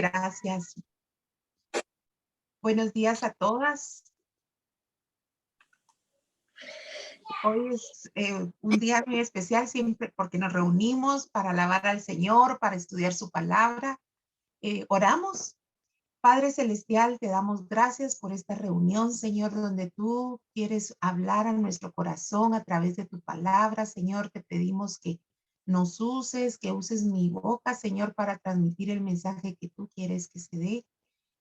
Gracias. Buenos días a todas. Hoy es un día muy especial siempre porque nos reunimos para alabar al Señor, para estudiar su palabra. Oramos. Padre Celestial, te damos gracias por esta reunión, Señor, donde tú quieres hablar a nuestro corazón a través de tu palabra. Señor, te pedimos que nos uses, que uses mi boca, Señor, para transmitir el mensaje que tú quieres que se dé.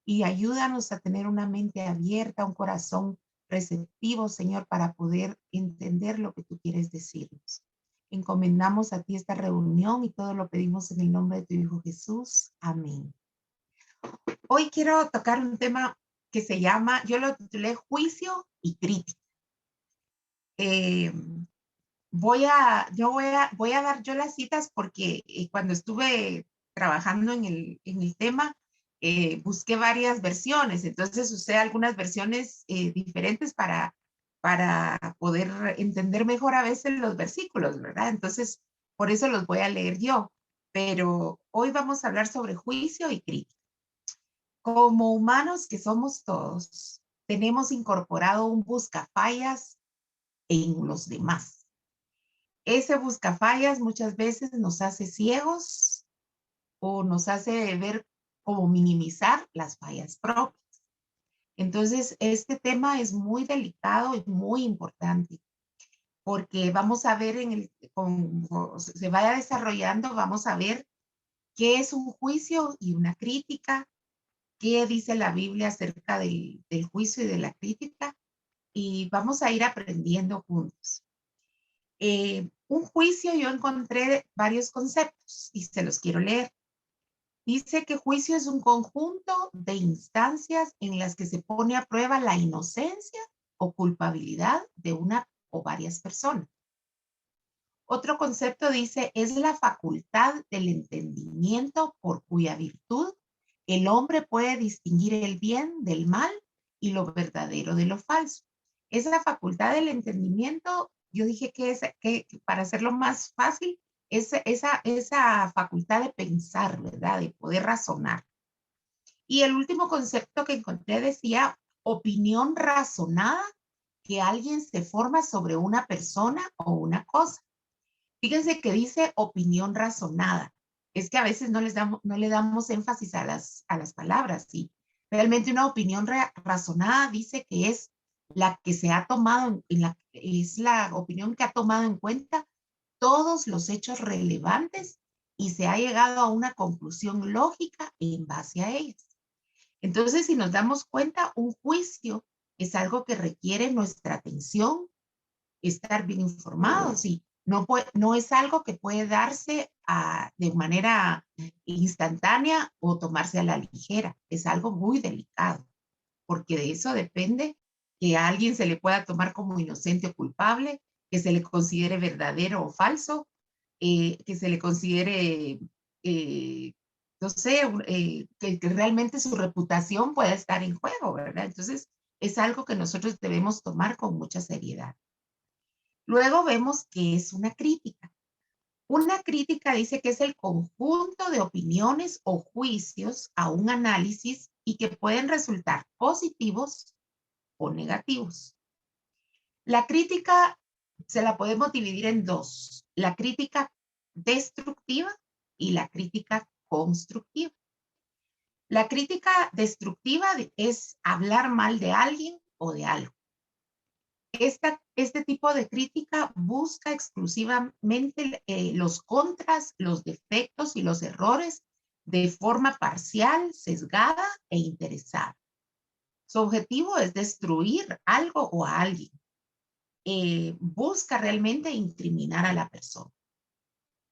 Y ayúdanos a tener una mente abierta, un corazón receptivo, Señor, para poder entender lo que tú quieres decirnos. Encomendamos a ti esta reunión y todo lo pedimos en el nombre de tu Hijo Jesús. Amén. Hoy quiero tocar un tema que se llama, yo lo titulé Juicio y Crítica. Eh, voy a dar yo las citas porque cuando estuve trabajando en el tema, busqué varias versiones, entonces usé algunas versiones diferentes para poder entender mejor a veces los versículos, ¿verdad? Entonces, por eso los voy a leer yo, pero hoy vamos a hablar sobre juicio y crítica. Como humanos que somos todos, tenemos incorporado un buscafallas en los demás. Ese buscafallas muchas veces nos hace ciegos o nos hace ver como minimizar las fallas propias. Entonces, este tema es muy delicado y muy importante porque vamos a ver como se vaya desarrollando, vamos a ver qué es un juicio y una crítica, qué dice la Biblia acerca del juicio y de la crítica, y vamos a ir aprendiendo juntos. Un juicio, yo encontré varios conceptos y se los quiero leer. Dice que juicio es un conjunto de instancias en las que se pone a prueba la inocencia o culpabilidad de una o varias personas. Otro concepto dice, es la facultad del entendimiento por cuya virtud el hombre puede distinguir el bien del mal y lo verdadero de lo falso. Esa facultad del entendimiento, yo dije que para hacerlo más fácil, es esa facultad de pensar, ¿verdad? De poder razonar. Y el último concepto que encontré decía opinión razonada que alguien se forma sobre una persona o una cosa. Fíjense que dice opinión razonada. Es que a veces no le damos énfasis a las palabras, sí. Realmente una opinión razonada dice que es la que se ha tomado, es la opinión que ha tomado en cuenta todos los hechos relevantes y se ha llegado a una conclusión lógica en base a ellos. Entonces, si nos damos cuenta, un juicio es algo que requiere nuestra atención, estar bien informados y no es algo que puede darse de manera instantánea o tomarse a la ligera. Es algo muy delicado, porque de eso depende que a alguien se le pueda tomar como inocente o culpable, que se le considere verdadero o falso, que se le considere, no sé, que realmente su reputación pueda estar en juego, ¿verdad? Entonces, es algo que nosotros debemos tomar con mucha seriedad. Luego vemos que es una crítica. Una crítica dice que es el conjunto de opiniones o juicios a un análisis y que pueden resultar positivos o negativos. La crítica se la podemos dividir en dos, la crítica destructiva y la crítica constructiva. La crítica destructiva es hablar mal de alguien o de algo. Este tipo de crítica busca exclusivamente los contras, los defectos y los errores de forma parcial, sesgada e interesada. Su objetivo es destruir algo o a alguien. Busca realmente incriminar a la persona.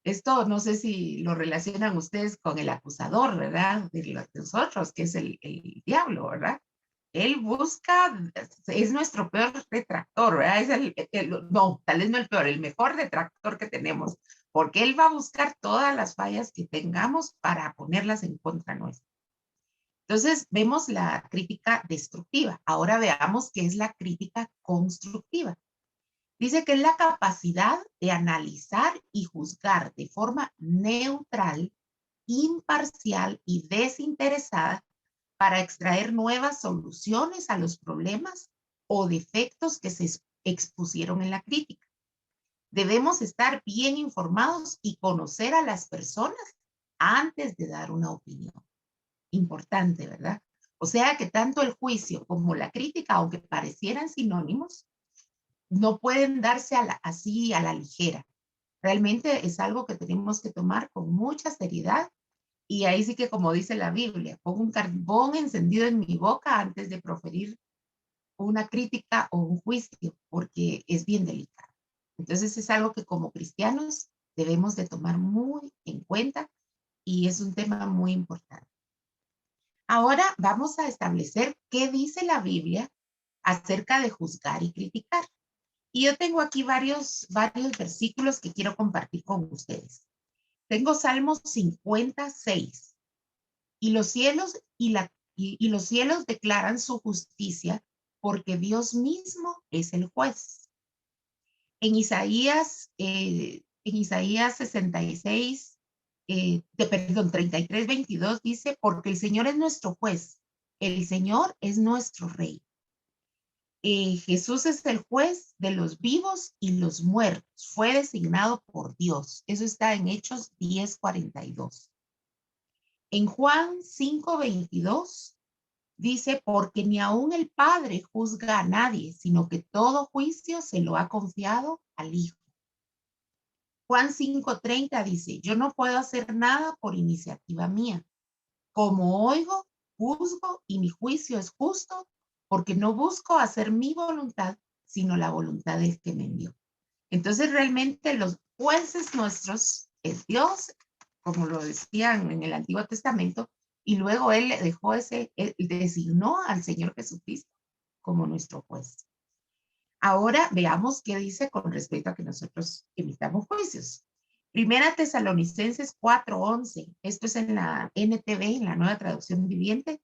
Esto no sé si lo relacionan ustedes con el acusador, ¿verdad? De nosotros, que es el diablo, ¿verdad? Él busca, es nuestro peor detractor, ¿verdad? No, tal vez no el peor, el mejor detractor que tenemos, porque él va a buscar todas las fallas que tengamos para ponerlas en contra nuestra. Entonces, vemos la crítica destructiva. Ahora veamos qué es la crítica constructiva. Dice que es la capacidad de analizar y juzgar de forma neutral imparcial y desinteresada para extraer nuevas soluciones a los problemas o defectos que se expusieron en la crítica. Debemos estar bien informados y conocer a las personas antes de dar una opinión. Importante, ¿verdad? O sea que tanto el juicio como la crítica, aunque parecieran sinónimos, no pueden darse así a la ligera. Realmente es algo que tenemos que tomar con mucha seriedad. Y ahí sí que, como dice la Biblia, pongo un carbón encendido en mi boca antes de proferir una crítica o un juicio, porque es bien delicado. Entonces es algo que como cristianos debemos de tomar muy en cuenta y es un tema muy importante. Ahora vamos a establecer qué dice la Biblia acerca de juzgar y criticar. Y yo tengo aquí varios versículos que quiero compartir con ustedes. Tengo Salmos 56. Y los cielos y los cielos declaran su justicia porque Dios mismo es el juez. En Isaías 66, perdón, 33, 22 dice, porque el Señor es nuestro juez, el Señor es nuestro rey. Jesús es el juez de los vivos y los muertos, fue designado por Dios. Eso está en Hechos 10:42. En Juan 5:22 dice, porque ni aun el Padre juzga a nadie, sino que todo juicio se lo ha confiado al Hijo. Juan 5:30 dice, yo no puedo hacer nada por iniciativa mía. Como oigo, juzgo y mi juicio es justo, porque no busco hacer mi voluntad, sino la voluntad del que me envió. Entonces realmente los jueces nuestros es Dios, como lo decían en el Antiguo Testamento, y luego él le dejó él designó al Señor Jesucristo como nuestro juez. Ahora veamos qué dice con respecto a que nosotros emitamos juicios. Primera Tesalonicenses 4:11, esto es en la NTV, en la Nueva Traducción Viviente.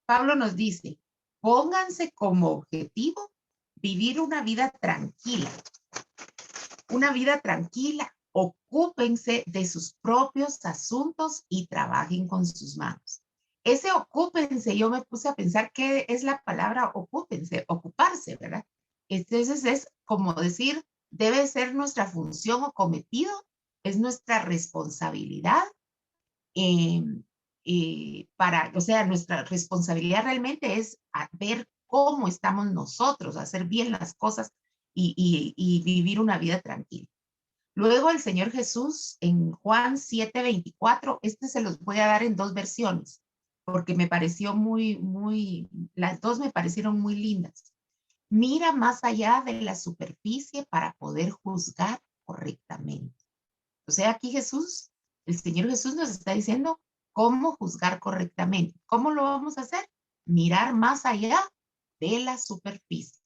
Pablo nos dice, pónganse como objetivo vivir una vida tranquila, ocúpense de sus propios asuntos y trabajen con sus manos. Ese ocúpense, yo me puse a pensar qué es la palabra ocúpense, ocuparse, ¿verdad? Entonces es como decir, debe ser nuestra función o cometido, es nuestra responsabilidad o sea, nuestra responsabilidad realmente es ver cómo estamos nosotros, hacer bien las cosas y vivir una vida tranquila. Luego el Señor Jesús en Juan 7:24, se los voy a dar en dos versiones, porque me pareció las dos me parecieron muy lindas. Mira más allá de la superficie para poder juzgar correctamente. O sea, aquí el Señor Jesús nos está diciendo cómo juzgar correctamente. ¿Cómo lo vamos a hacer? Mirar más allá de la superficie.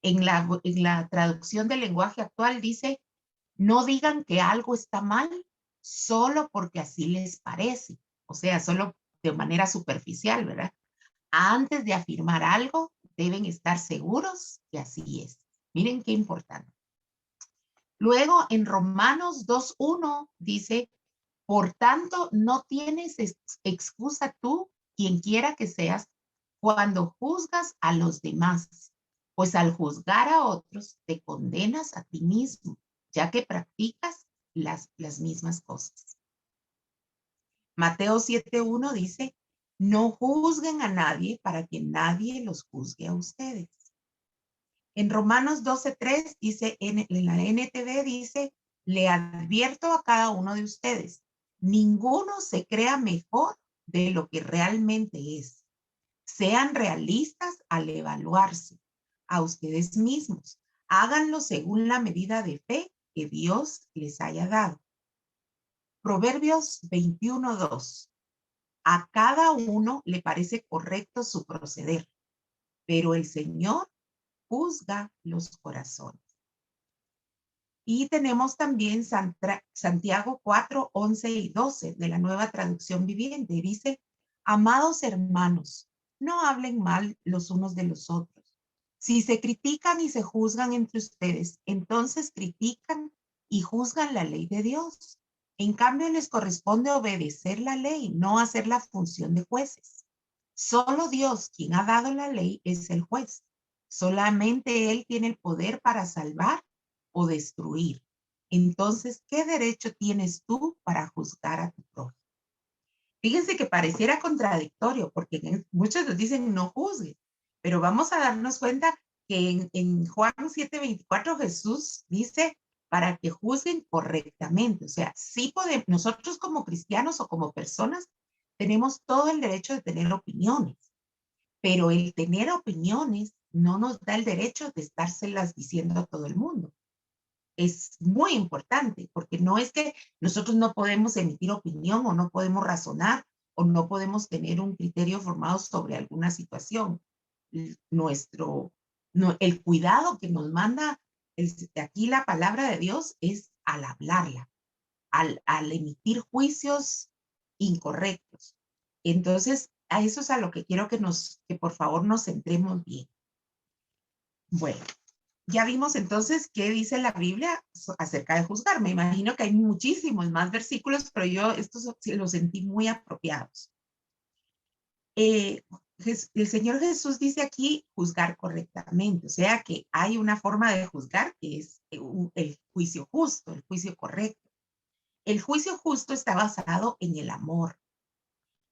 En la traducción del lenguaje actual dice, no digan que algo está mal solo porque así les parece. O sea, solo de manera superficial, ¿verdad? Antes de afirmar algo, deben estar seguros que así es. Miren qué importante. Luego, en Romanos 2:1 dice, por tanto, no tienes excusa tú, quien quiera que seas, cuando juzgas a los demás, pues al juzgar a otros te condenas a ti mismo, ya que practicas las mismas cosas. Mateo 7:1 dice, no juzguen a nadie para que nadie los juzgue a ustedes. En Romanos 12:3 dice, en la NTV dice, le advierto a cada uno de ustedes, ninguno se crea mejor de lo que realmente es. Sean realistas al evaluarse a ustedes mismos. Háganlo según la medida de fe que Dios les haya dado. Proverbios 21:2. A cada uno le parece correcto su proceder, pero el Señor juzga los corazones. Y tenemos también Santiago 4:11 y 12 de la Nueva Traducción Viviente. Dice, amados hermanos, no hablen mal los unos de los otros. Si se critican y se juzgan entre ustedes, entonces critican y juzgan la ley de Dios. En cambio, les corresponde obedecer la ley, no hacer la función de jueces. Solo Dios, quien ha dado la ley, es el juez. Solamente Él tiene el poder para salvar o destruir. Entonces, ¿qué derecho tienes tú para juzgar a tu prójimo? Fíjense que pareciera contradictorio, porque muchos nos dicen no juzgue, pero vamos a darnos cuenta que en Juan 7:24 Jesús dice para que juzguen correctamente. O sea, sí podemos, nosotros como cristianos o como personas tenemos todo el derecho de tener opiniones, pero el tener opiniones no nos da el derecho de estárselas diciendo a todo el mundo. Es muy importante, porque no es que nosotros no podemos emitir opinión o no podemos razonar o no podemos tener un criterio formado sobre alguna situación. Nuestro, no, el cuidado que nos manda aquí la palabra de Dios es al hablarla, al emitir juicios incorrectos. Entonces, a eso es a lo que quiero que por favor nos centremos bien. Bueno, ya vimos entonces qué dice la Biblia acerca de juzgar. Me imagino que hay muchísimos más versículos, pero yo estos los sentí muy apropiados. El Señor Jesús dice aquí juzgar correctamente, o sea que hay una forma de juzgar que es el juicio justo, el juicio correcto. El juicio justo está basado en el amor,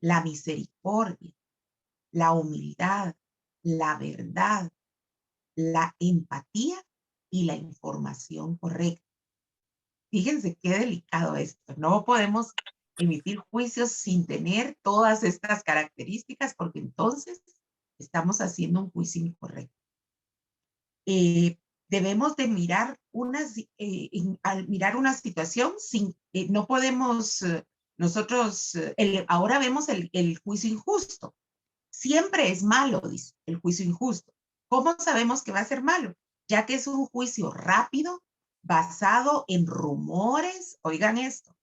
la misericordia, la humildad, la verdad, la empatía y la información correcta. Fíjense qué delicado esto. No podemos emitir juicios sin tener todas estas características porque entonces estamos haciendo un juicio incorrecto. Debemos de mirar al mirar una situación no podemos nosotros, ahora vemos el juicio injusto. Siempre es malo, dice, el juicio injusto. ¿Cómo sabemos que va a ser malo? Ya que es un juicio rápido, basado en rumores, oigan esto,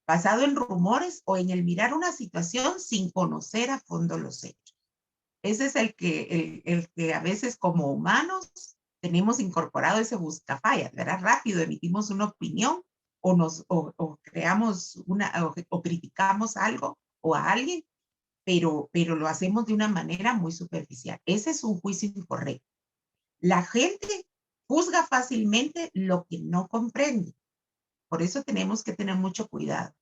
basado en rumores o en el mirar una situación sin conocer a fondo los hechos. Ese es el que a veces como humanos tenemos incorporado ese buscafallas, ¿verdad? Rápido emitimos una opinión o creamos o criticamos algo o a alguien, pero lo hacemos de una manera muy superficial. Ese es un juicio incorrecto. La gente juzga fácilmente lo que no comprende. Por eso tenemos que tener mucho cuidado.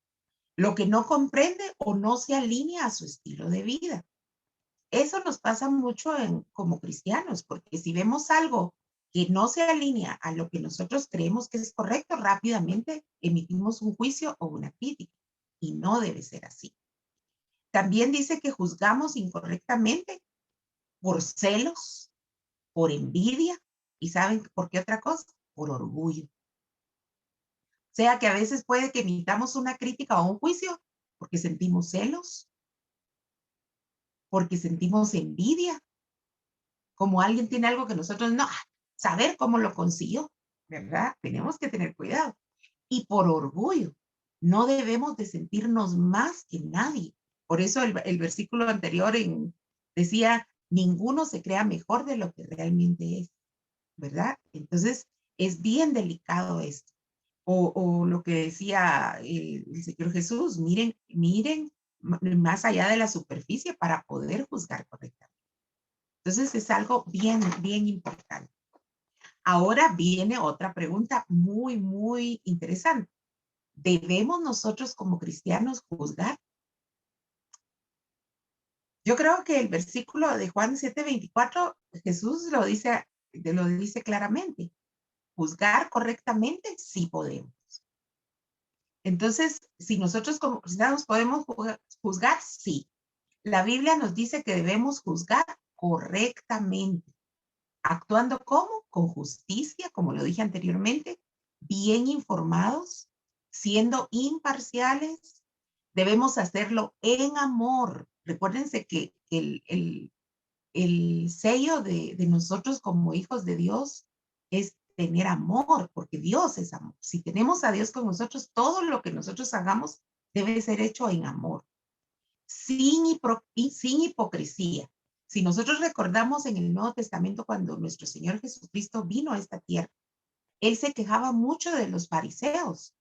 Lo que no comprende o no se alinea a su estilo de vida. Eso nos pasa mucho como cristianos, porque si vemos algo que no se alinea a lo que nosotros creemos que es correcto, rápidamente emitimos un juicio o una crítica. Y no debe ser así. También dice que juzgamos incorrectamente por celos, por envidia, y ¿saben por qué otra cosa? Por orgullo. O sea que a veces puede que emitamos una crítica o un juicio porque sentimos celos, porque sentimos envidia, como alguien tiene algo que nosotros no, saber cómo lo consiguió, ¿verdad? Tenemos que tener cuidado. Y por orgullo, no debemos de sentirnos más que nadie. Por eso el versículo anterior decía, ninguno se crea mejor de lo que realmente es, ¿verdad? Entonces, es bien delicado esto. O lo que decía el Señor Jesús, miren más allá de la superficie para poder juzgar correctamente. Entonces, es algo bien, bien importante. Ahora viene otra pregunta muy, muy interesante. ¿Debemos nosotros como cristianos juzgar? Yo creo que el versículo de Juan 7:24, Jesús lo dice claramente. Juzgar correctamente, sí podemos. Entonces, si nosotros como cristianos podemos juzgar, sí. La Biblia nos dice que debemos juzgar correctamente. ¿Actuando cómo? Con justicia, como lo dije anteriormente, bien informados, siendo imparciales. Debemos hacerlo en amor. Recuérdense que el sello de nosotros como hijos de Dios es tener amor, porque Dios es amor. Si tenemos a Dios con nosotros, todo lo que nosotros hagamos debe ser hecho en amor, sin hipocresía. Si nosotros recordamos en el Nuevo Testamento cuando nuestro Señor Jesucristo vino a esta tierra, Él se quejaba mucho de los fariseos,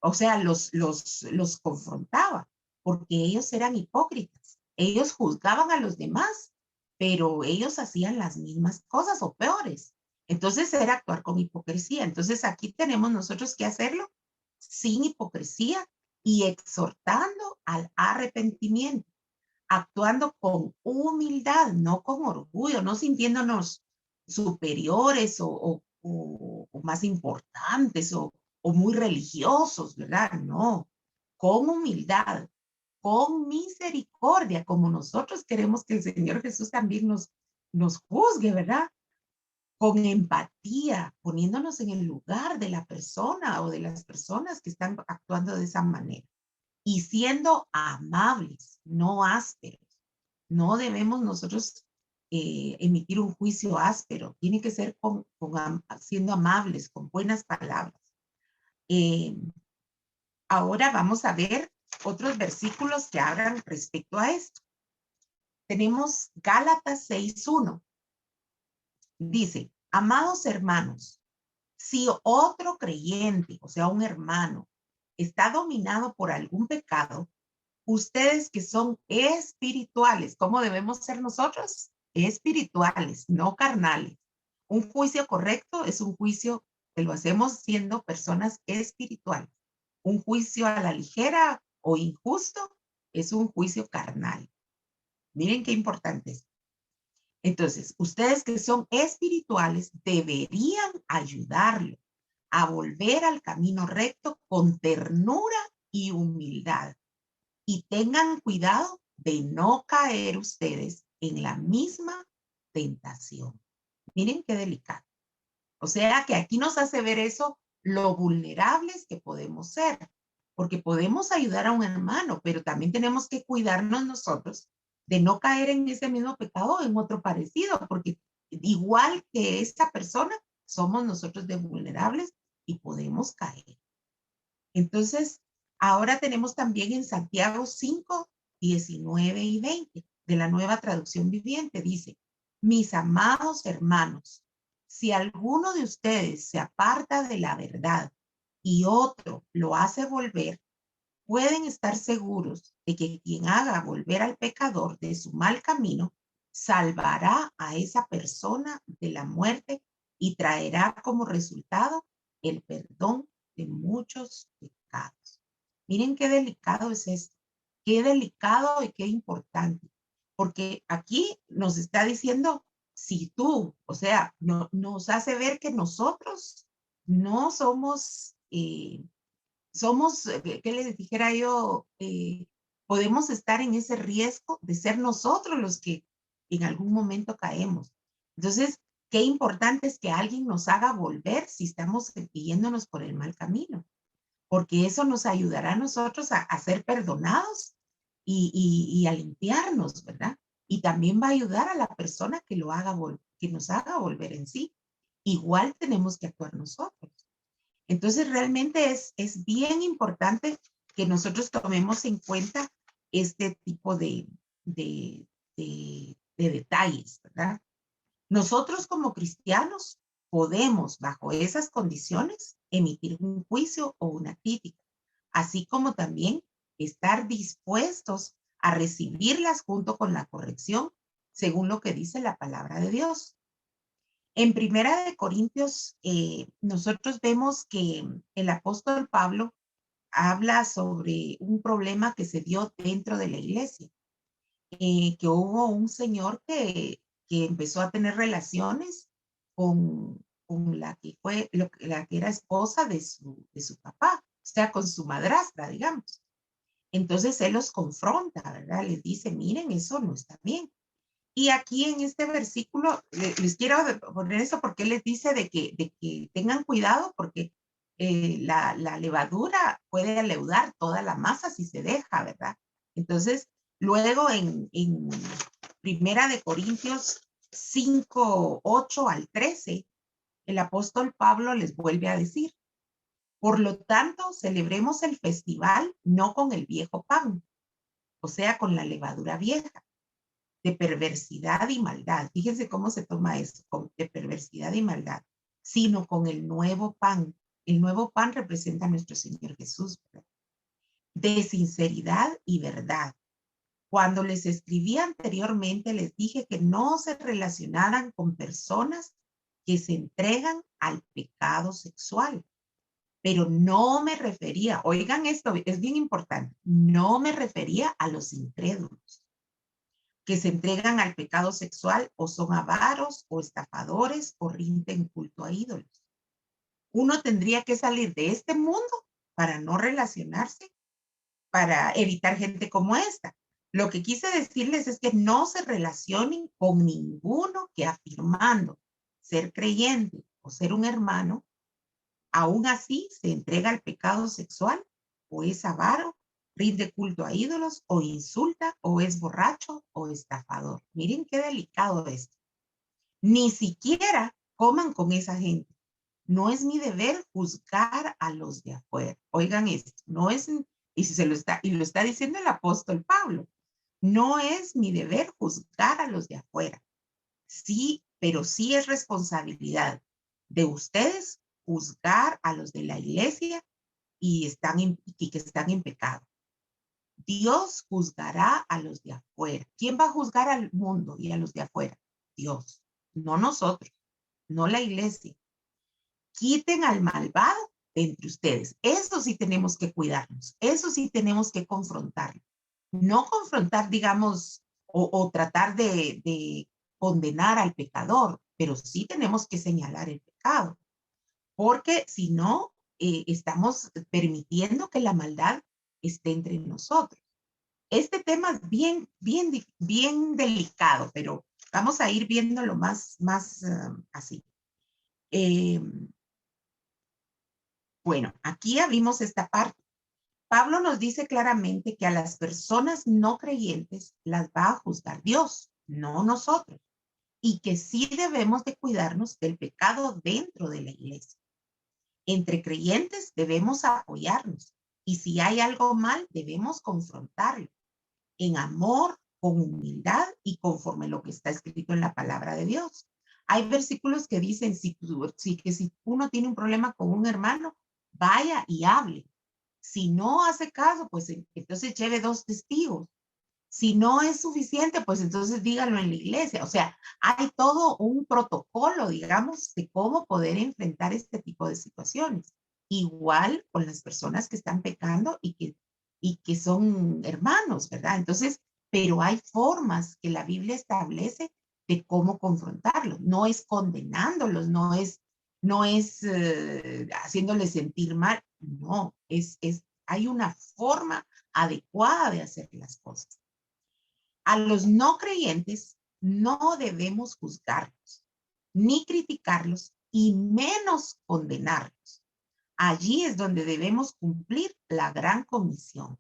o sea, los confrontaba, porque ellos eran hipócritas. Ellos juzgaban a los demás, pero ellos hacían las mismas cosas o peores. Entonces era actuar con hipocresía. Entonces aquí tenemos nosotros que hacerlo sin hipocresía y exhortando al arrepentimiento, actuando con humildad, no con orgullo, no sintiéndonos superiores o más importantes o muy religiosos, ¿verdad? No, con humildad, con misericordia, como nosotros queremos que el Señor Jesús también nos juzgue, ¿verdad? Con empatía, poniéndonos en el lugar de la persona o de las personas que están actuando de esa manera y siendo amables, no ásperos. No debemos nosotros emitir un juicio áspero, tiene que ser siendo amables, con buenas palabras. Eh, Ahora vamos a ver otros versículos que hablan respecto a esto. Tenemos Gálatas 6:1. Dice, amados hermanos, si otro creyente, o sea, un hermano, está dominado por algún pecado, ustedes que son espirituales, ¿cómo debemos ser nosotros? Espirituales, no carnales. Un juicio correcto es un juicio que lo hacemos siendo personas espirituales. Un juicio a la ligera o injusto es un juicio carnal. Miren qué importante es. Entonces, ustedes que son espirituales deberían ayudarlo a volver al camino recto con ternura y humildad. Y tengan cuidado de no caer ustedes en la misma tentación. Miren qué delicado. O sea que aquí nos hace ver eso, lo vulnerables que podemos ser, porque podemos ayudar a un hermano, pero también tenemos que cuidarnos nosotros de no caer en ese mismo pecado o en otro parecido, porque igual que esta persona, somos nosotros de vulnerables y podemos caer. Entonces, ahora tenemos también en Santiago 5, 19 y 20 de la Nueva Traducción Viviente. Dice, mis amados hermanos, si alguno de ustedes se aparta de la verdad y otro lo hace volver, pueden estar seguros de que quien haga volver al pecador de su mal camino, salvará a esa persona de la muerte y traerá como resultado el perdón de muchos pecados. Miren qué delicado es esto, qué delicado y qué importante, porque aquí nos está diciendo, si tú, o sea, nos hace ver que nosotros no somos somos, ¿qué les dijera yo? Podemos estar en ese riesgo de ser nosotros los que en algún momento caemos. Entonces, qué importante es que alguien nos haga volver si estamos siguiéndonos por el mal camino, porque eso nos ayudará a nosotros a ser perdonados y a limpiarnos, ¿verdad? Y también va a ayudar a la persona que que nos haga volver en sí. Igual tenemos que actuar nosotros. Entonces, realmente es bien importante que nosotros tomemos en cuenta este tipo de detalles, ¿verdad? Nosotros como cristianos podemos, bajo esas condiciones, emitir un juicio o una crítica, así como también estar dispuestos a recibirlas junto con la corrección, según lo que dice la palabra de Dios. En Primera de Corintios, nosotros vemos que el apóstol Pablo habla sobre un problema que se dio dentro de la iglesia, que hubo un señor que empezó a tener relaciones con la que fue, la que era esposa de su papá, o sea, con su madrastra, digamos. Entonces él los confronta, ¿verdad? Les dice, miren, eso no está bien. Y aquí en este versículo les quiero poner eso porque él les dice de que tengan cuidado porque la levadura puede leudar toda la masa si se deja, ¿verdad? Entonces, luego en Primera de Corintios 5, 8 al 13, el apóstol Pablo les vuelve a decir, por lo tanto, celebremos el festival no con el viejo pan, o sea, con la levadura vieja de perversidad y maldad. Fíjense cómo se toma eso, de perversidad y maldad, sino con el nuevo pan, el nuevo pan representa a nuestro Señor Jesús, ¿verdad? De sinceridad y verdad. Cuando les escribí anteriormente, les dije que no se relacionaran con personas que se entregan al pecado sexual. Pero no me refería, oigan esto, es bien importante, no me refería a los incrédulos que se entregan al pecado sexual o son avaros o estafadores o rinden culto a ídolos. Uno tendría que salir de este mundo para no relacionarse, para evitar gente como esta. Lo que quise decirles es que no se relacionen con ninguno que afirmando ser creyente o ser un hermano, aún así se entrega al pecado sexual o es avaro, rinde culto a ídolos o insulta o es borracho o estafador. Miren qué delicado esto. Ni siquiera coman con esa gente. No es mi deber juzgar a los de afuera. Oigan esto, no es, y si se lo está, y lo está diciendo el apóstol Pablo, no es mi deber juzgar a los de afuera. Sí, pero sí es responsabilidad de ustedes juzgar a los de la iglesia y que están en pecado. Dios juzgará a los de afuera. ¿Quién va a juzgar al mundo y a los de afuera? Dios, no nosotros, no la iglesia. Quiten al malvado de entre ustedes. Eso sí tenemos que cuidarnos. Eso sí tenemos que confrontarlo. No confrontar, digamos, o tratar de condenar al pecador, pero sí tenemos que señalar el pecado, porque si no, estamos permitiendo que la maldad esté entre nosotros. Este tema es bien delicado, pero vamos a ir viéndolo más así. Eh, bueno, aquí abrimos esta parte. Pablo nos dice claramente que a las personas no creyentes las va a juzgar Dios, no nosotros, y que sí debemos de cuidarnos del pecado dentro de la iglesia. Entre creyentes debemos apoyarnos y si hay algo mal debemos confrontarlo en amor, con humildad y conforme lo que está escrito en la palabra de Dios. Hay versículos que dicen que si uno tiene un problema con un hermano, vaya y hable. Si no hace caso, pues entonces lleve dos testigos. Si no es suficiente, pues entonces díganlo en la iglesia. O sea, hay todo un protocolo, digamos, de cómo poder enfrentar este tipo de situaciones. Igual con las personas que están pecando y que son hermanos, ¿verdad? Entonces, pero hay formas que la Biblia establece de cómo confrontarlos. No es condenándolos, no es haciéndoles sentir mal. No, hay una forma adecuada de hacer las cosas. A los no creyentes no debemos juzgarlos, ni criticarlos, y menos condenarlos. Allí es donde debemos cumplir la gran comisión.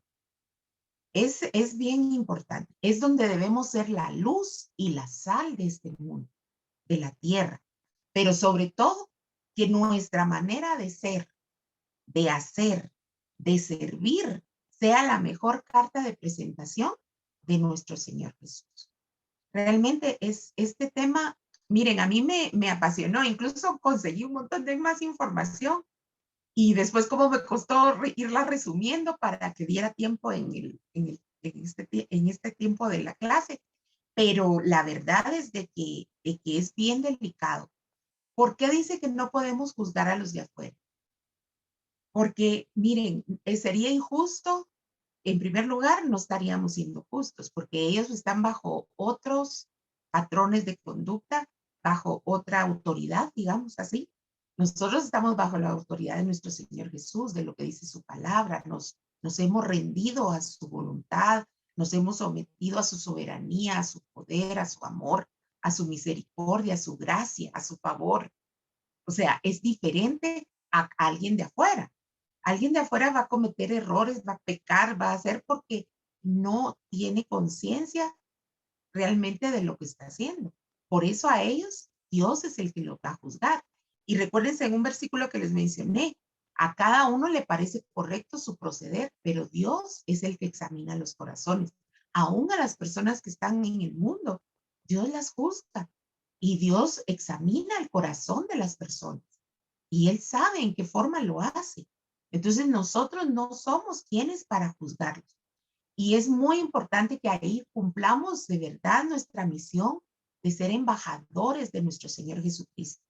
Es bien importante. Es donde debemos ser la luz y la sal de este mundo, de la tierra. Pero sobre todo, que nuestra manera de ser, de hacer, de servir, sea la mejor carta de presentación de nuestro Señor Jesús. Realmente es este tema, miren, a mí me apasionó, incluso conseguí un montón de más información y después como me costó irla resumiendo para que diera tiempo en este tiempo de la clase, pero la verdad es de que es bien delicado. ¿Por qué dice que no podemos juzgar a los de afuera? Porque, miren, sería injusto. En primer lugar, no estaríamos siendo justos porque ellos están bajo otros patrones de conducta, bajo otra autoridad, digamos así. Nosotros estamos bajo la autoridad de nuestro Señor Jesús, de lo que dice su palabra. Nos hemos rendido a su voluntad, nos hemos sometido a su soberanía, a su poder, a su amor, a su misericordia, a su gracia, a su favor. O sea, es diferente a alguien de afuera. Alguien de afuera va a cometer errores, va a pecar, va a hacer porque no tiene conciencia realmente de lo que está haciendo. Por eso a ellos Dios es el que los va a juzgar. Y recuérdense en un versículo que les mencioné, a cada uno le parece correcto su proceder, pero Dios es el que examina los corazones. Aún a las personas que están en el mundo, Dios las juzga y Dios examina el corazón de las personas. y Él sabe en qué forma lo hace. Entonces nosotros no somos quienes para juzgarlos. Y es muy importante que ahí cumplamos de verdad nuestra misión de ser embajadores de nuestro Señor Jesucristo,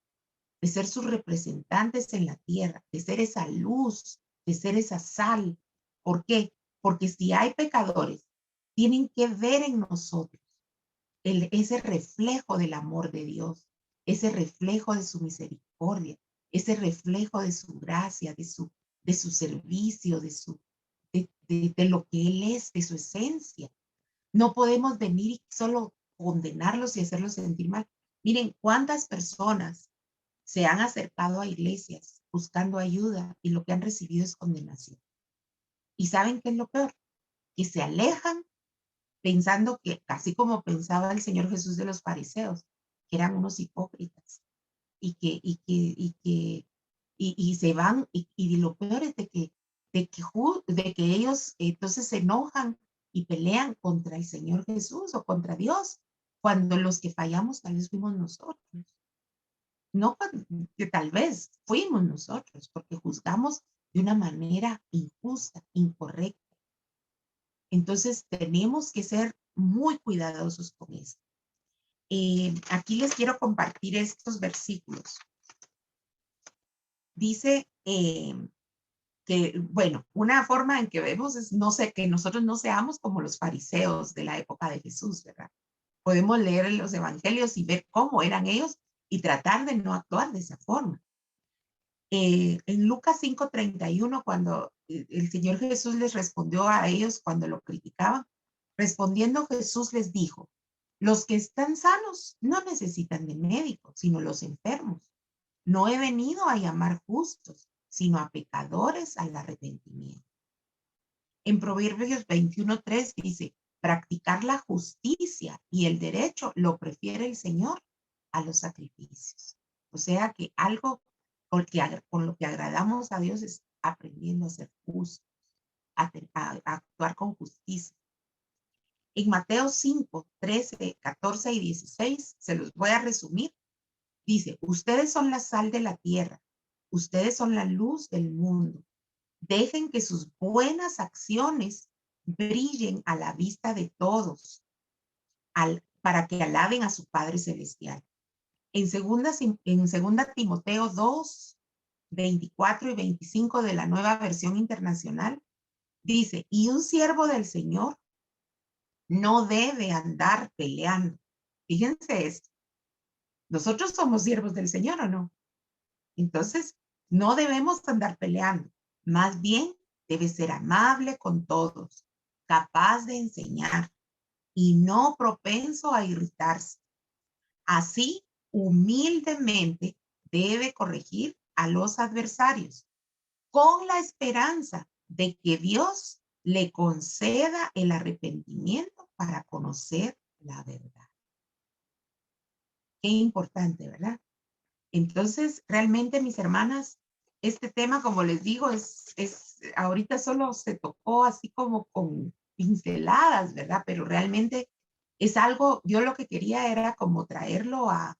de ser sus representantes en la tierra, de ser esa luz, de ser esa sal. ¿Por qué? Porque si hay pecadores, tienen que ver en nosotros ese reflejo del amor de Dios, ese reflejo de su misericordia, ese reflejo de su gracia, de su servicio, de lo que Él es, de su esencia. No podemos venir y solo condenarlos y hacerlos sentir mal. Miren cuántas personas se han acercado a iglesias buscando ayuda y lo que han recibido es condenación. ¿Y saben qué es lo peor? Que se alejan pensando que, así como pensaba el Señor Jesús de los fariseos, que eran unos hipócritas y se van, y lo peor es de que ellos entonces se enojan y pelean contra el Señor Jesús o contra Dios, cuando los que fallamos tal vez fuimos nosotros. No que tal vez fuimos nosotros, porque juzgamos de una manera injusta, incorrecta. Entonces tenemos que ser muy cuidadosos con esto. Aquí les quiero compartir estos versículos. Dice que, bueno, una forma en que vemos es, no sé, que nosotros no seamos como los fariseos de la época de Jesús, ¿verdad? Podemos leer los evangelios y ver cómo eran ellos y tratar de no actuar de esa forma. En Lucas 5:31, cuando el Señor Jesús les respondió a ellos cuando lo criticaban, respondiendo Jesús les dijo, los que están sanos no necesitan de médicos, sino los enfermos. No he venido a llamar justos, sino a pecadores al arrepentimiento. En Proverbios 21:3 dice, practicar la justicia y el derecho lo prefiere el Señor a los sacrificios. O sea que algo con lo que agradamos a Dios es aprendiendo a ser justos, a actuar con justicia. En Mateo 5:13, 14 y 16, se los voy a resumir. Dice, ustedes son la sal de la tierra, ustedes son la luz del mundo. Dejen que sus buenas acciones brillen a la vista de todos, para que alaben a su Padre Celestial. En segunda Timoteo 2:24 y 25 de la Nueva Versión Internacional, dice, y un siervo del Señor no debe andar peleando. Fíjense esto, nosotros somos siervos del Señor, ¿o no? Entonces, no debemos andar peleando. Más bien, debe ser amable con todos, capaz de enseñar y no propenso a irritarse. Así, humildemente, debe corregir a los adversarios con la esperanza de que Dios le conceda el arrepentimiento para conocer la verdad. Qué importante, ¿verdad? Entonces, realmente, mis hermanas, este tema, como les digo, ahorita solo se tocó así como con pinceladas, ¿verdad? Pero realmente es algo, yo lo que quería era como traerlo a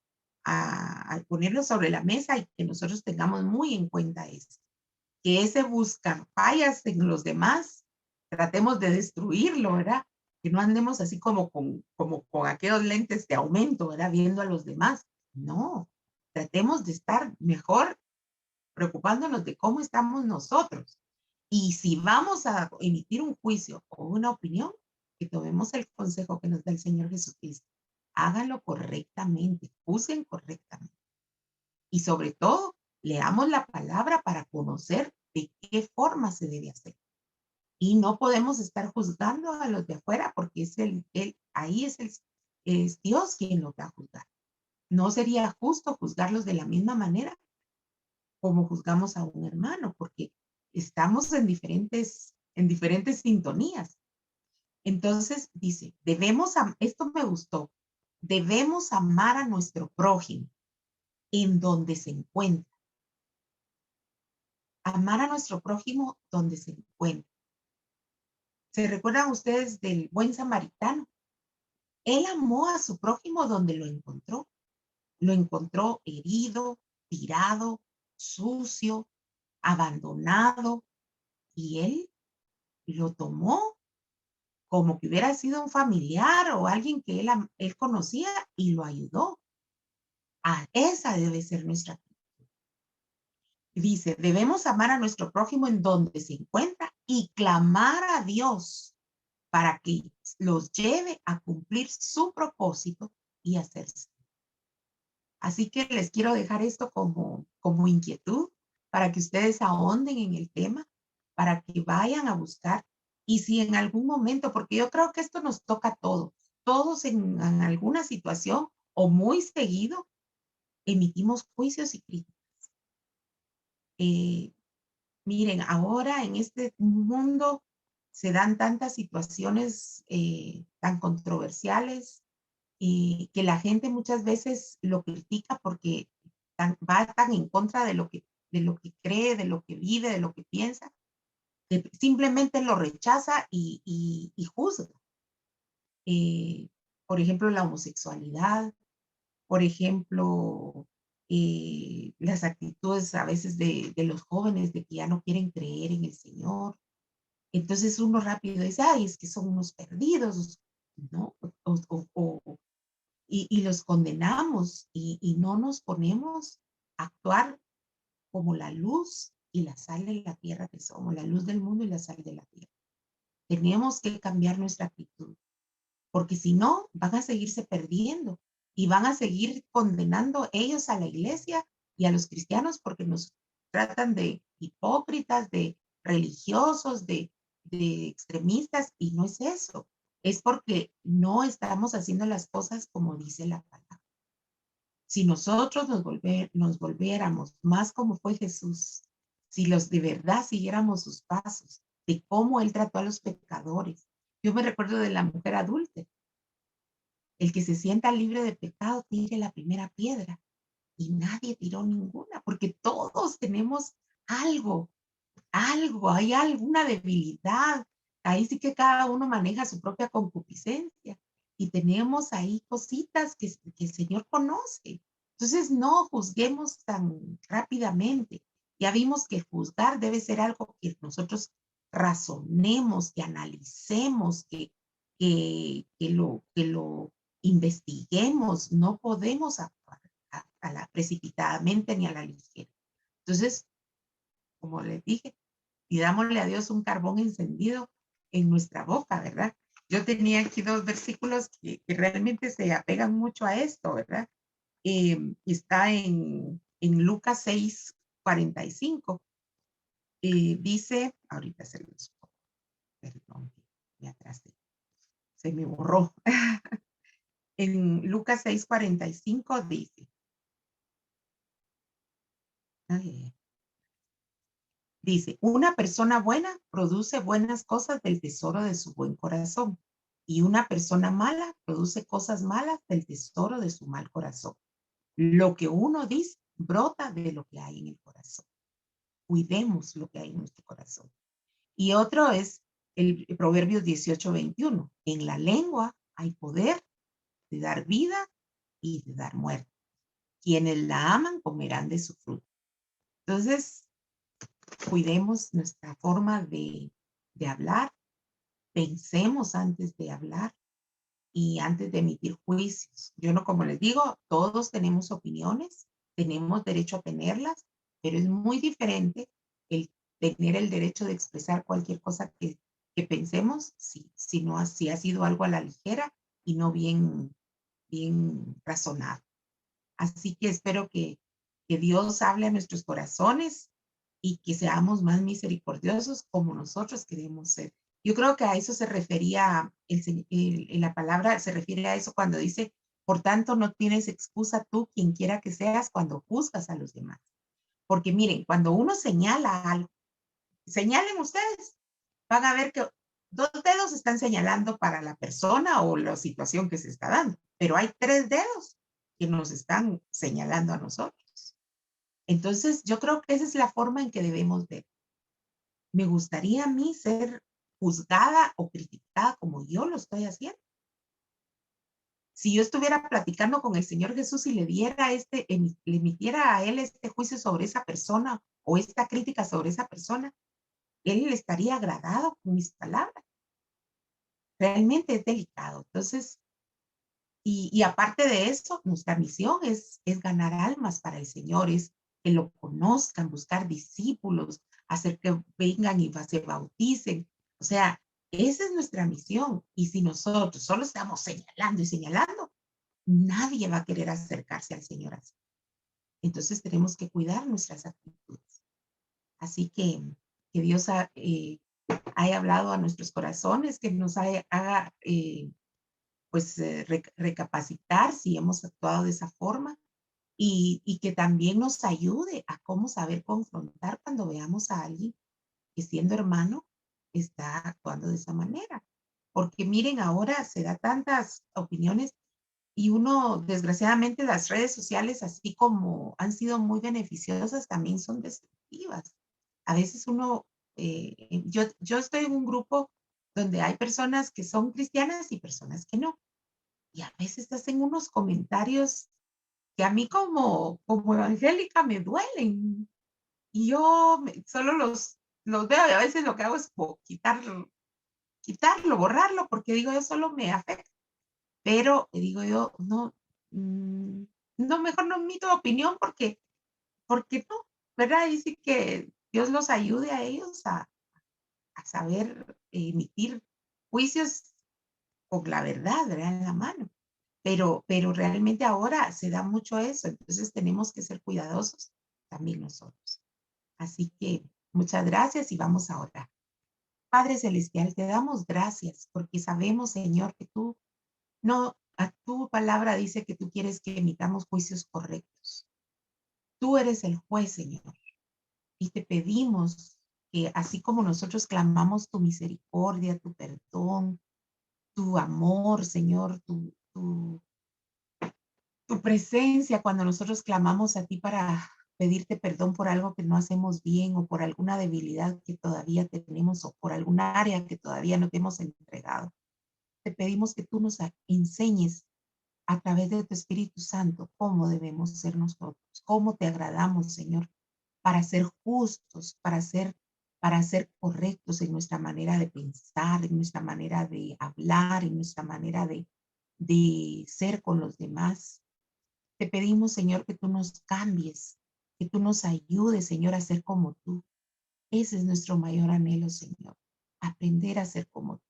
ponerlo sobre la mesa y que nosotros tengamos muy en cuenta esto. Que ese buscar fallas en los demás, tratemos de destruirlo, ¿verdad? Que no andemos así como con aquellos lentes de aumento, ¿verdad? Viendo a los demás. No, tratemos de estar mejor preocupándonos de cómo estamos nosotros. Y si vamos a emitir un juicio o una opinión, que tomemos el consejo que nos da el Señor Jesucristo. Háganlo correctamente, juzguen correctamente. Y sobre todo, leamos la palabra para conocer de qué forma se debe hacer. Y no podemos estar juzgando a los de afuera porque ahí es Dios quien los va a juzgar. No sería justo juzgarlos de la misma manera como juzgamos a un hermano, porque estamos en diferentes sintonías. Entonces dice, esto me gustó, debemos amar a nuestro prójimo en donde se encuentra. Amar a nuestro prójimo donde se encuentra. ¿Se recuerdan ustedes del buen samaritano? Él amó a su prójimo donde lo encontró. Lo encontró herido, tirado, sucio, abandonado, y él lo tomó como que hubiera sido un familiar o alguien que él conocía y lo ayudó. Esa debe ser nuestra actitud. Dice, debemos amar a nuestro prójimo en donde se encuentra y clamar a Dios para que los lleve a cumplir su propósito y hacerse. Así que les quiero dejar esto como inquietud para que ustedes ahonden en el tema, para que vayan a buscar. Y si en algún momento, porque yo creo que esto nos toca a todos en alguna situación o muy seguido, emitimos juicios y críticas. Eh, Miren, ahora en este mundo se dan tantas situaciones tan controversiales y que la gente muchas veces lo critica porque va tan en contra de lo que cree, de lo que vive, de lo que piensa, que simplemente lo rechaza y juzga. Eh, por ejemplo, la homosexualidad, por ejemplo, las actitudes a veces de los jóvenes de que ya no quieren creer en el Señor. Entonces uno rápido dice, ay, es que son unos perdidos, ¿no? Y los condenamos y no nos ponemos a actuar como la luz y la sal de la tierra que somos, la luz del mundo y la sal de la tierra. Tenemos que cambiar nuestra actitud, porque si no, van a seguirse perdiendo y van a seguir condenando ellos a la iglesia y a los cristianos porque nos tratan de hipócritas, de religiosos, de extremistas, y no es eso. Es porque no estamos haciendo las cosas como dice la palabra. Si nosotros nos volviéramos más como fue Jesús, si los de verdad siguiéramos sus pasos, de cómo él trató a los pecadores. Yo me recuerdo de la mujer adúltera. El que se sienta libre de pecado tire la primera piedra. Y nadie tiró ninguna, porque todos tenemos algo, hay alguna debilidad. Ahí sí que cada uno maneja su propia concupiscencia. Y tenemos ahí cositas que el Señor conoce. Entonces no juzguemos tan rápidamente. Ya vimos que juzgar debe ser algo que nosotros razonemos, que analicemos, que lo investiguemos. No podemos actuar precipitadamente ni a la ligera. Entonces, como les dije, pidámosle a Dios un carbón encendido en nuestra boca, ¿verdad? Yo tenía aquí dos versículos que realmente se apegan mucho a esto, ¿verdad? Está en Lucas 6:45. Dice, ahorita se los, perdón, me atrasé, se me borró. En Lucas 6:45 dice, ay, dice, una persona buena produce buenas cosas del tesoro de su buen corazón y una persona mala produce cosas malas del tesoro de su mal corazón. Lo que uno dice brota de lo que hay en el corazón. Cuidemos lo que hay en nuestro corazón. Y otro es el Proverbios 18:21. En la lengua hay poder de dar vida y de dar muerte. Quienes la aman comerán de su fruto. Entonces, cuidemos nuestra forma de hablar, pensemos antes de hablar y antes de emitir juicios. Yo no, como les digo, todos tenemos opiniones, tenemos derecho a tenerlas, pero es muy diferente el tener el derecho de expresar cualquier cosa que pensemos si no si ha sido algo a la ligera y no bien razonado. Así que espero que Dios hable a nuestros corazones y que seamos más misericordiosos como nosotros queremos ser. Yo creo que a eso se refería, en la palabra se refiere a eso cuando dice, por tanto no tienes excusa tú, quien quiera que seas, cuando juzgas a los demás. Porque miren, cuando uno señala algo, señalen ustedes, van a ver que dos dedos están señalando para la persona o la situación que se está dando, pero hay tres dedos que nos están señalando a nosotros. Entonces, yo creo que esa es la forma en que debemos ver. Me gustaría a mí ser juzgada o criticada como yo lo estoy haciendo. Si yo estuviera platicando con el Señor Jesús y le diera le emitiera a él este juicio sobre esa persona o esta crítica sobre esa persona, él estaría agradado con mis palabras. Realmente es delicado. Entonces, y aparte de eso, nuestra misión es ganar almas para el Señor, es que lo conozcan, buscar discípulos, hacer que vengan y se bauticen. O sea, esa es nuestra misión. Y si nosotros solo estamos señalando y señalando, nadie va a querer acercarse al Señor así. Entonces tenemos que cuidar nuestras actitudes. Así que Dios haya hablado a nuestros corazones, que nos haga pues recapacitar si hemos actuado de esa forma y que también nos ayude a cómo saber confrontar cuando veamos a alguien que siendo hermano está actuando de esa manera. Porque miren, ahora se da tantas opiniones y uno, desgraciadamente, las redes sociales, así como han sido muy beneficiosas, también son destructivas. A veces uno, yo estoy en un grupo donde hay personas que son cristianas y personas que no. Y a veces hacen unos comentarios que a mí como evangélica me duelen. Y yo solo los veo y a veces lo que hago es quitarlo, borrarlo, porque digo yo solo me afecta. Pero digo yo, no, mm, no, mejor no emito opinión porque no, ¿verdad? Y sí que Dios los ayude a ellos a saber emitir juicios con la verdad, ¿verdad? En la mano. Pero realmente ahora se da mucho eso, entonces tenemos que ser cuidadosos también nosotros. Así que muchas gracias y vamos a orar. Padre Celestial, te damos gracias porque sabemos, Señor, que tú no, a tu palabra dice que tú quieres que emitamos juicios correctos. Tú eres el juez, Señor, y te pedimos que así como nosotros clamamos tu misericordia, tu perdón, tu amor, Señor, tu presencia cuando nosotros clamamos a ti para pedirte perdón por algo que no hacemos bien o por alguna debilidad que todavía tenemos o por algún área que todavía no te hemos entregado. Te pedimos que tú nos enseñes a través de tu Espíritu Santo cómo debemos ser nosotros, cómo te agradamos, Señor, para ser justos, para ser correctos en nuestra manera de pensar, en nuestra manera de hablar, en nuestra manera de ser con los demás. Te pedimos, Señor, que tú nos cambies, que tú nos ayudes, Señor, a ser como tú. Ese es nuestro mayor anhelo, Señor, aprender a ser como tú.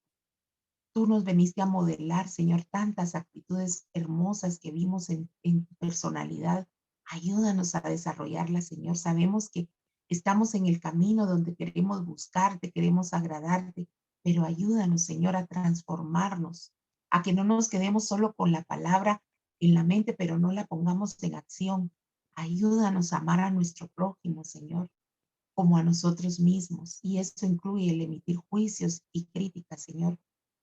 Tú nos veniste a modelar, Señor, tantas actitudes hermosas que vimos en tu personalidad. Ayúdanos a desarrollarlas, Señor. Sabemos que estamos en el camino donde queremos buscarte, queremos agradarte, pero ayúdanos, Señor, a transformarnos, a que no nos quedemos solo con la palabra en la mente, pero no la pongamos en acción. Ayúdanos a amar a nuestro prójimo, Señor, como a nosotros mismos. Y esto incluye el emitir juicios y críticas, Señor.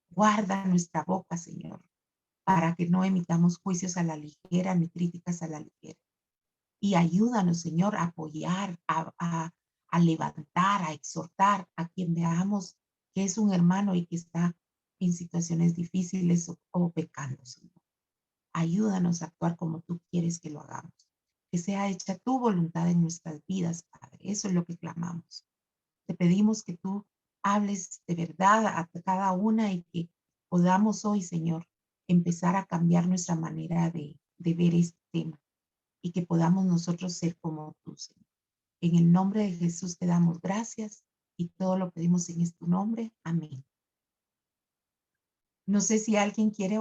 Guarda nuestra boca, Señor, para que no emitamos juicios a la ligera ni críticas a la ligera. Y ayúdanos, Señor, a apoyar, a levantar, a exhortar a quien veamos que es un hermano y que está en situaciones difíciles o pecando, Señor. Ayúdanos a actuar como tú quieres que lo hagamos. Que sea hecha tu voluntad en nuestras vidas, Padre. Eso es lo que clamamos. Te pedimos que tú hables de verdad a cada una y que podamos hoy, Señor, empezar a cambiar nuestra manera de ver este tema y que podamos nosotros ser como tú, Señor. En el nombre de Jesús te damos gracias y todo lo pedimos en tu nombre. Amén. No sé si alguien quiere